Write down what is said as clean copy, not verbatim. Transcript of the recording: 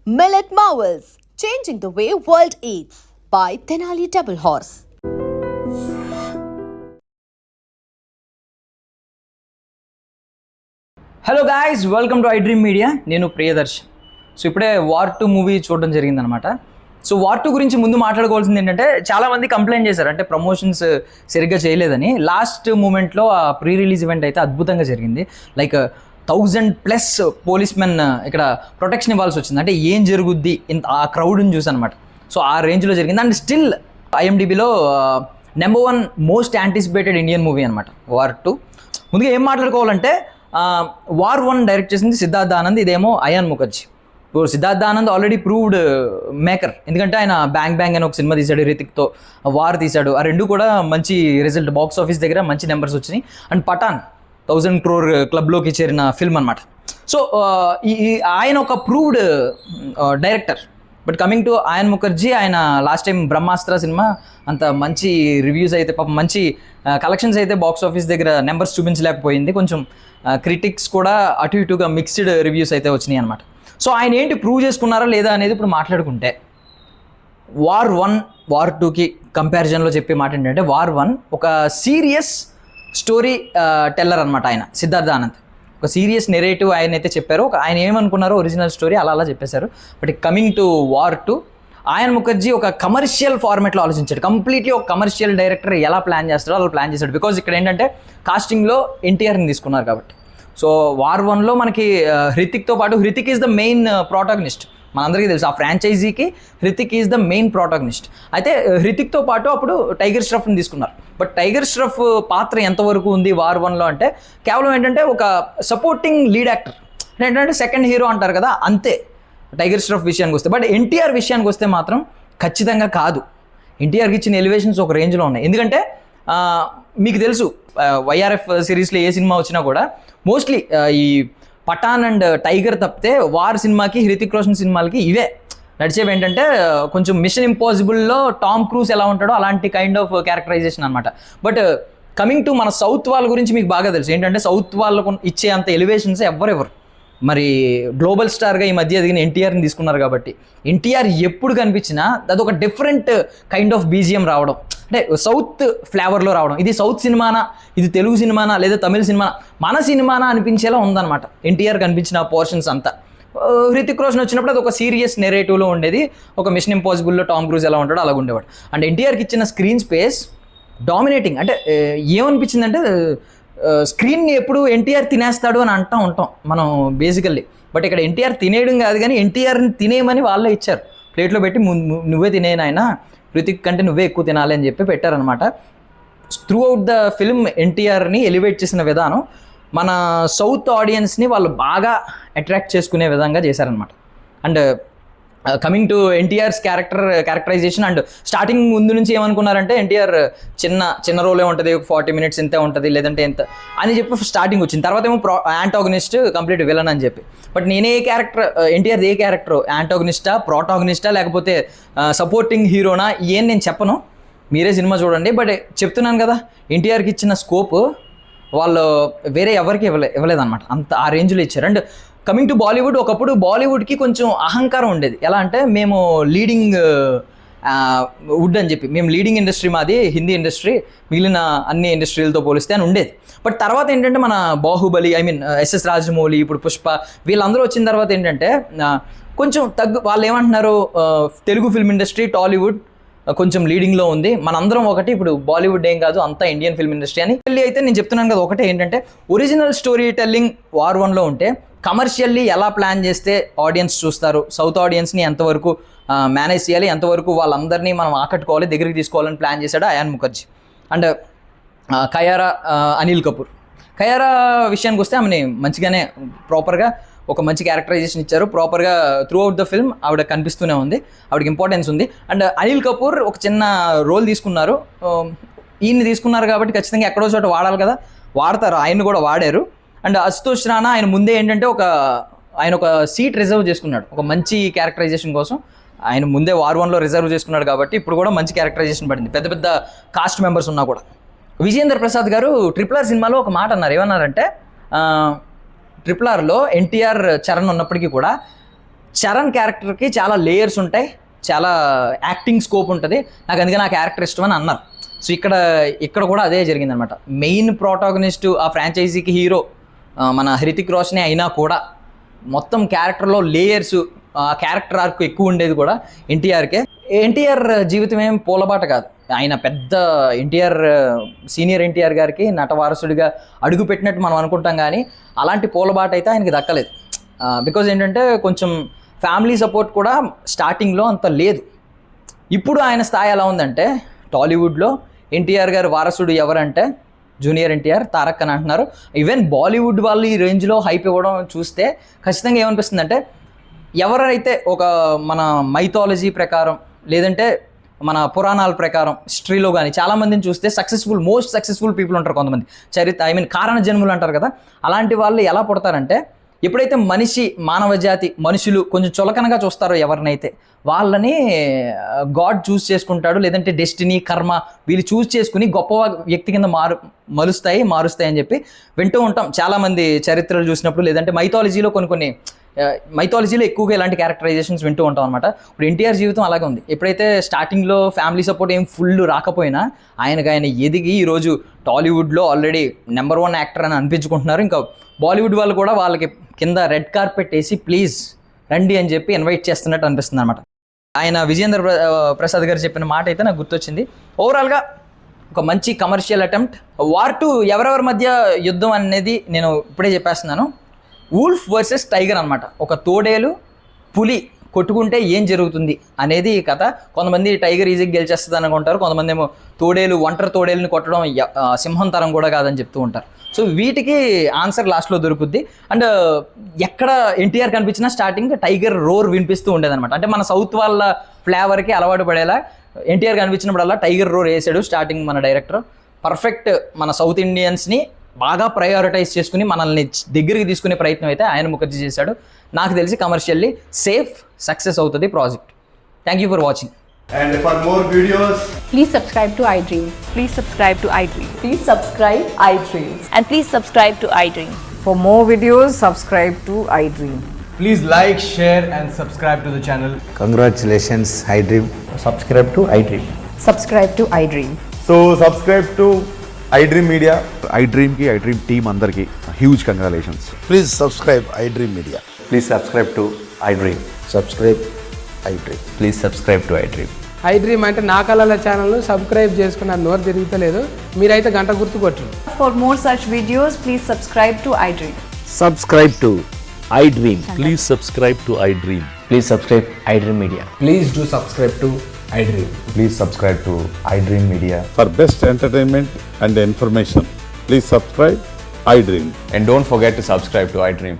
Millet Marvels, changing the way world eats by Tenali Double Horse. Hello guys, welcome to I dream media. నేను ప్రియదర్శ్. So ఇప్పుడే war 2 movie చూడడం జరిగిందనమాట. So war 2 గురించి ముందు మాట్లాడుకోవాల్సింది ఏంటంటే, చాలామంది కంప్లైంట్ చేశారు అంటే ప్రమోషన్స్ సరిగ్గా చేయలేదని. లాస్ట్ మూమెంట్లో ఆ ప్రీ రిలీజ్ ఈవెంట్ అయితే అద్భుతంగా జరిగింది. లైక్ 1000+ పోలీస్ మెన్ ఇక్కడ ప్రొటెక్షన్ ఇవ్వాల్సి వచ్చింది. అంటే ఏం జరుగుద్ది ఇంత ఆ క్రౌడ్ని చూసి అనమాట. సో ఆ రేంజ్లో జరిగింది. అండ్ స్టిల్ IMDbలో number 1 most anticipated Indian movie అనమాట వార్ 2. ముందుగా ఏం మాట్లాడుకోవాలంటే, వార్ 1 డైరెక్ట్ చేసింది సిద్ధార్థ్ ఆనంద్, ఇదేమో అయాన్ ముఖర్జీ. ఇప్పుడు Siddharth Anand already proved maker, ఎందుకంటే ఆయన బ్యాంగ్ బ్యాంగ్ అని ఒక సినిమా తీశాడు, రితిక్తో వార్ తీశాడు. ఆ రెండు కూడా మంచి రిజల్ట్, బాక్స్ ఆఫీస్ దగ్గర మంచి నెంబర్స్ వచ్చినాయి. అండ్ పఠాన్ 1000 crore క్లబ్లోకి చేరిన ఫిల్మ్ అనమాట. సో ఆయన ఒక proved director. But coming to Ayan Mukerji, ఆయన లాస్ట్ టైం బ్రహ్మాస్త్ర సినిమా అంత మంచి రివ్యూస్ అయితే, పాపం మంచి కలెక్షన్స్ అయితే బాక్స్ ఆఫీస్ దగ్గర నెంబర్స్ చూపించలేకపోయింది. కొంచెం క్రిటిక్స్ కూడా అటు ఇటుగా మిక్స్డ్ రివ్యూస్ అయితే వచ్చినాయి అనమాట. సో ఆయన ఏంటి ప్రూవ్ చేసుకున్నారా లేదా అనేది ఇప్పుడు మాట్లాడుకుంటే, వార్ 1 వార్ 2కి కంపారిజన్లో చెప్పే మాట ఏంటంటే, వార్ 1 ఒక సీరియస్ స్టోరీ టెల్లర్ అనమాట. ఆయన సిద్ధార్థ్ ఆనంద్ ఒక సీరియస్ నెరేటివ్ ఆయన అయితే చెప్పారు. ఆయన ఏమనుకున్నారో ఒరిజినల్ స్టోరీ అలా చెప్పేశారు. But coming to War 2, Ayan Mukerji ఒక కమర్షియల్ ఫార్మాట్లో ఆలోచించాడు. కంప్లీట్లీ ఒక కమర్షియల్ డైరెక్టర్ ఎలా ప్లాన్ చేస్తాడో అలా ప్లాన్ చేశాడు. బికాజ్ ఇక్కడ ఏంటంటే కాస్టింగ్లో ఎన్టీఆర్ని తీసుకున్నారు కాబట్టి. సో వార్ 1లో మనకి హృతిక్తో పాటు, Hrithik is the main protagonist. మనందరికీ తెలుసు ఆ ఫ్రాంచైజీకి Hrithik is the main protagonist. అయితే హృతిక్తో పాటు అప్పుడు టైగర్ ష్రాఫ్ని తీసుకున్నారు. బట్ టైగర్ ష్రాఫ్ పాత్ర ఎంతవరకు ఉంది వార్ 1లో అంటే, కేవలం ఏంటంటే ఒక సపోర్టింగ్ లీడ్ యాక్టర్, ఏంటంటే సెకండ్ హీరో అంటారు కదా, అంతే టైగర్ ష్రాఫ్ విషయానికి వస్తే. బట్ ఎన్టీఆర్ విషయానికి వస్తే మాత్రం ఖచ్చితంగా కాదు. ఎన్టీఆర్కి ఇచ్చిన ఎలివేషన్స్ ఒక రేంజ్లో ఉన్నాయి. ఎందుకంటే మీకు తెలుసు YRF సిరీస్లో ఏ సినిమా వచ్చినా కూడా మోస్ట్లీ ఈ పఠాన్ అండ్ టైగర్ తప్పితే వార్ సినిమాకి, హృతిక్ రోషన్ సినిమాలకి ఇవే నడిచేవి. ఏంటంటే కొంచెం మిషన్ ఇంపాసిబుల్లో టామ్ క్రూజ్ ఎలా ఉంటాడో అలాంటి కైండ్ ఆఫ్ క్యారెక్టరైజేషన్ అనమాట. బట్ కమింగ్ టు మన సౌత్ వాళ్ళ గురించి మీకు బాగా తెలుసు. ఏంటంటే సౌత్ వాళ్ళకు ఇచ్చే అంత ఎలివేషన్స్ ఎవరెవరు. మరి గ్లోబల్ స్టార్గా ఈ మధ్య ఎదిగిన ఎన్టీఆర్ని తీసుకున్నారు కాబట్టి, ఎన్టీఆర్ ఎప్పుడు కనిపించినా అదొక డిఫరెంట్ కైండ్ ఆఫ్ BGM రావడం, అంటే సౌత్ ఫ్లేవర్లో రావడం. ఇది సౌత్ సినిమానా, ఇది తెలుగు సినిమానా, లేదా తమిళ సినిమానా, మన సినిమానా అనిపించేలా ఉందన్నమాట ఎన్టీఆర్ కనిపించిన పోర్షన్స్ అంతా. హృతిక్ రోషన్ వచ్చినప్పుడు అది ఒక సీరియస్ నెరేటివ్లో ఉండేది. ఒక మిషన్ ఇంపాసిబుల్లో టామ్ క్రూజ్ ఎలా ఉంటాడో అలాగ ఉండేవాడు. అండ్ ఎన్టీఆర్కి ఇచ్చిన స్క్రీన్ స్పేస్ డామినేటింగ్. అంటే ఏమనిపించిందంటే, స్క్రీన్ని ఎప్పుడు ఎన్టీఆర్ తినేస్తాడు అని అంటూ ఉంటాం మనం బేసికల్లీ. బట్ ఇక్కడ ఎన్టీఆర్ తినేయడం కాదు, కానీ ఎన్టీఆర్ని తినేయమని వాళ్ళే ఇచ్చారు. ప్లేట్లో పెట్టి నువ్వే తినేయను, ఆయన హృతిక్ కంటే నువ్వే ఎక్కువ తినాలి అని చెప్పి పెట్టారనమాట. త్రూ అవుట్ ద ఫిల్మ్ ఎన్టీఆర్ని ఎలివేట్ చేసిన విధానం మన సౌత్ ఆడియన్స్ని వాళ్ళు బాగా అట్రాక్ట్ చేసుకునే విధంగా చేశారనమాట. And coming to NTR's characterisation, and starting ముందు నుంచి ఏమనుకున్నారంటే, ఎన్టీఆర్ చిన్న రోలే ఉంటుంది, 40 minutes ఇంతే ఉంటుంది, లేదంటే ఎంత అని చెప్పి స్టార్టింగ్ వచ్చింది. తర్వాత ఏమో యాంటాగనిస్ట్, కంప్లీట్ విలన్ అని చెప్పి. బట్ నేనే క్యారెక్టర్, ఎన్టీఆర్ ఏ క్యారెక్టర్, యాంటాగనిస్టా, ప్రోటాగనిస్టా, లేకపోతే సపోర్టింగ్ హీరోనా, ఏం నేను చెప్పను, మీరే సినిమా చూడండి. బట్ చెప్తున్నాను కదా, ఎన్టీఆర్కి ఇచ్చిన స్కోప్ వాళ్ళు వేరే ఎవరికి ఇవ్వలేదన్నమాట. అంత ఆ రేంజ్లో ఇచ్చారు. అండ్ కమింగ్ టు బాలీవుడ్, ఒకప్పుడు బాలీవుడ్కి కొంచెం అహంకారం ఉండేది. ఎలా అంటే, మేము లీడింగ్ వుడ్ అని చెప్పి, మేము లీడింగ్ ఇండస్ట్రీ, మాది హిందీ ఇండస్ట్రీ, మిగిలిన అన్ని ఇండస్ట్రీలతో పోలిస్తే అని ఉండేది. బట్ తర్వాత ఏంటంటే, మన బాహుబలి, SS రాజమౌళి, ఇప్పుడు పుష్ప, వీళ్ళందరూ వచ్చిన తర్వాత ఏంటంటే కొంచెం వాళ్ళు ఏమంటున్నారు, తెలుగు ఫిల్మ్ ఇండస్ట్రీ, టాలీవుడ్ కొంచెం లీడింగ్లో ఉంది, మనందరం ఒకటి, ఇప్పుడు బాలీవుడ్ ఏం కాదు, అంతా ఇండియన్ ఫిల్మ్ ఇండస్ట్రీ అని. అయితే నేను చెప్తున్నాను కదా, ఒకటే ఏంటంటే, ఒరిజినల్ స్టోరీ టెల్లింగ్ వార్ 1లో ఉంటే, కమర్షియల్లీ ఎలా ప్లాన్ చేస్తే ఆడియన్స్ చూస్తారు, సౌత్ ఆడియన్స్ని ఎంతవరకు మేనేజ్ చేయాలి, ఎంతవరకు వాళ్ళందరినీ మనం ఆకట్టుకోవాలి, దగ్గరికి తీసుకోవాలని ప్లాన్ చేశాడు అయాన్ ముఖర్జీ. అండ్ కయారా అనిల్ కపూర్, కయారా విషయానికి వస్తే ఆమెని మంచిగానే ప్రాపర్గా ఒక మంచి క్యారెక్టరైజేషన్ ఇచ్చారు. ప్రాపర్గా త్రూ అవుట్ ద ఫిల్మ్ ఆవిడ కనిపిస్తూనే ఉంది, ఆవిడకి ఇంపార్టెన్స్ ఉంది. అండ్ అనిల్ కపూర్ ఒక చిన్న రోల్ తీసుకున్నారు. ఈయన్ని తీసుకున్నారు కాబట్టి ఖచ్చితంగా ఎక్కడో చోట వాడాలి కదా, వాడతారు, ఆయన్ని కూడా వాడారు. అండ్ అశుతోష్ రాణా, ఆయన ముందే ఏంటంటే ఆయన ఒక సీట్ రిజర్వ్ చేసుకున్నాడు ఒక మంచి క్యారెక్టరైజేషన్ కోసం. ఆయన ముందే వార్ 1లో రిజర్వ్ చేసుకున్నాడు కాబట్టి ఇప్పుడు కూడా మంచి క్యారెక్టరైజేషన్ పడింది, పెద్ద పెద్ద కాస్ట్ మెంబర్స్ ఉన్నా కూడా. విజయేంద్ర ప్రసాద్ గారు RRR సినిమాలో ఒక మాట అన్నారు. ఏమన్నారంటే, RRRలో ఎన్టీఆర్ చరణ్ ఉన్నప్పటికీ కూడా చరణ్ క్యారెక్టర్కి చాలా లేయర్స్ ఉంటాయి, చాలా యాక్టింగ్ స్కోప్ ఉంటుంది, నాకు అందుకే నా క్యారెక్టర్ ఇష్టం అని అన్నారు. సో ఇక్కడ కూడా అదే జరిగిందనమాట. మెయిన్ ప్రోటాగనిస్ట్ ఆ ఫ్రాంచైజీకి హీరో మన హృతిక్ రోషన్ అయినా కూడా మొత్తం క్యారెక్టర్లో లేయర్స్, క్యారెక్టర్ ఆర్క్ ఎక్కువ ఉండేది కూడా ఎన్టీఆర్కే. ఎన్టీఆర్ జీవితం ఏం పూలబాట కాదు. ఆయన పెద్ద సీనియర్ ఎన్టీఆర్ గారికి నటవారసుడిగా అడుగు పెట్టినట్టు మనం అనుకుంటాం, కానీ అలాంటి పూలబాట అయితే ఆయనకి దక్కలేదు. బికాజ్ ఏంటంటే కొంచెం ఫ్యామిలీ సపోర్ట్ కూడా స్టార్టింగ్లో అంత లేదు. ఇప్పుడు ఆయన స్థాయి ఎలా ఉందంటే, టాలీవుడ్లో ఎన్టీఆర్ గారు వారసుడు ఎవరంటే జూనియర్ ఎన్టీఆర్, తారక్ అని అంటున్నారు. ఈవెన్ బాలీవుడ్ వాళ్ళు ఈ రేంజ్లో హైప్ ఇవ్వడం చూస్తే ఖచ్చితంగా ఏమనిపిస్తుంది అంటే, ఎవరైతే ఒక మన మైథాలజీ ప్రకారం లేదంటే మన పురాణాల ప్రకారం హిస్టరీలో కానీ చాలామందిని చూస్తే మోస్ట్ సక్సెస్ఫుల్ పీపుల్ ఉంటారు కొంతమంది. కారణ జన్ములు అంటారు కదా, అలాంటి వాళ్ళు ఎలా పుడతారంటే, ఎప్పుడైతే మానవ జాతి మనుషులు కొంచెం చులకనగా చూస్తారో ఎవరినైతే, వాళ్ళని గాడ్ చూస్ చేసుకుంటాడు, లేదంటే డెస్టినీ, కర్మ వీళ్ళు చూస్ చేసుకుని గొప్ప వ్యక్తి కింద మారుస్తాయి అని చెప్పి వింటూ ఉంటాం చాలామంది చరిత్రలు చూసినప్పుడు, లేదంటే మైథాలజీలో ఎక్కువగా ఇలాంటి క్యారెక్టరైజేషన్స్ వింటూ ఉంటాం అనమాట. ఇప్పుడు ఎన్టీఆర్ జీవితం అలాగే ఉంది. ఎప్పుడైతే స్టార్టింగ్లో ఫ్యామిలీ సపోర్ట్ ఏం ఫుల్ రాకపోయినా ఆయన ఎదిగి ఈరోజు టాలీవుడ్లో ఆల్రెడీ నెంబర్ 1 యాక్టర్ అని అనిపించుకుంటున్నారు. ఇంకా బాలీవుడ్ వాళ్ళు కూడా వాళ్ళకి కింద రెడ్ కార్పెట్ వేసి ప్లీజ్ రండి అని చెప్పి ఇన్వైట్ చేస్తున్నట్టు అనిపిస్తుంది అనమాట. ఆయన విజయేంద్ర ప్రసాద్ గారు చెప్పిన మాట అయితే నాకు గుర్తొచ్చింది. ఓవరాల్గా ఒక మంచి కమర్షియల్ అటెంప్ట్. వార్ 2 ఎవరెవరి మధ్య యుద్ధం అనేది నేను ఇప్పుడే చెప్పేస్తున్నాను. వూల్ఫ్ వర్సెస్ టైగర్ అనమాట. ఒక తోడేలు పులి కొట్టుకుంటే ఏం జరుగుతుంది అనేది కథ. కొంతమంది టైగర్ ఈజీగా గెలిచేస్తుంది అనుకుంటారు, కొంతమంది ఏమో ఒంటరి తోడేలుని కొట్టడం సింహం తరం కూడా కాదని చెప్తూ ఉంటారు. సో వీటికి ఆన్సర్ లాస్ట్లో దొరుకుద్ది. అండ్ ఎక్కడ ఎన్టీఆర్ కనిపించినా స్టార్టింగ్ టైగర్ రోర్ వినిపిస్తూ ఉండేదన్నమాట. అంటే మన సౌత్ వాళ్ళ ఫ్లేవర్కి అలవాటు పడేలా ఎన్టీఆర్ కనిపించినప్పుడల్లా టైగర్ రోర్ వేసాడు స్టార్టింగ్ మన డైరెక్టర్. పర్ఫెక్ట్ మన సౌత్ ఇండియన్స్ని బాగా ప్రయారిటైజ్ చేసుకుని మనల్ని దగ్గరికి తీసుకునే ప్రయత్నం అయితే ఆయన ముఖర్జీ చేశాడు. నాకు తెలిసి కమర్షియల్లీ సేఫ్ సక్సెస్ అవుతుంది project. Thank you for watching. And for more videos, Please subscribe to iDream. Please subscribe to iDream. Please subscribe iDream. And please subscribe to iDream. For more videos, subscribe to iDream. please like, share and subscribe to the channel. Congratulations, iDream. Subscribe to iDream. Subscribe to iDream. So subscribe to iDream Media. iDream ki iDream team andarki huge congratulations. Please subscribe iDream Media. Please subscribe to iDream. Subscribe iDream. Please subscribe to iDream. iDream అంటే నా కళల ఛానల్ను subscribe చేసుకున్న నోరు తిరుగుతలేదు, మీరైతే గంట గుర్తు కొట్టండి. For more such videos, please subscribe to iDream. Subscribe to iDream. Please subscribe to iDream. Please subscribe iDream Media. Please do subscribe to iDream. Please subscribe to iDream Media. For best entertainment and information, please subscribe iDream. And don't forget to subscribe to iDream.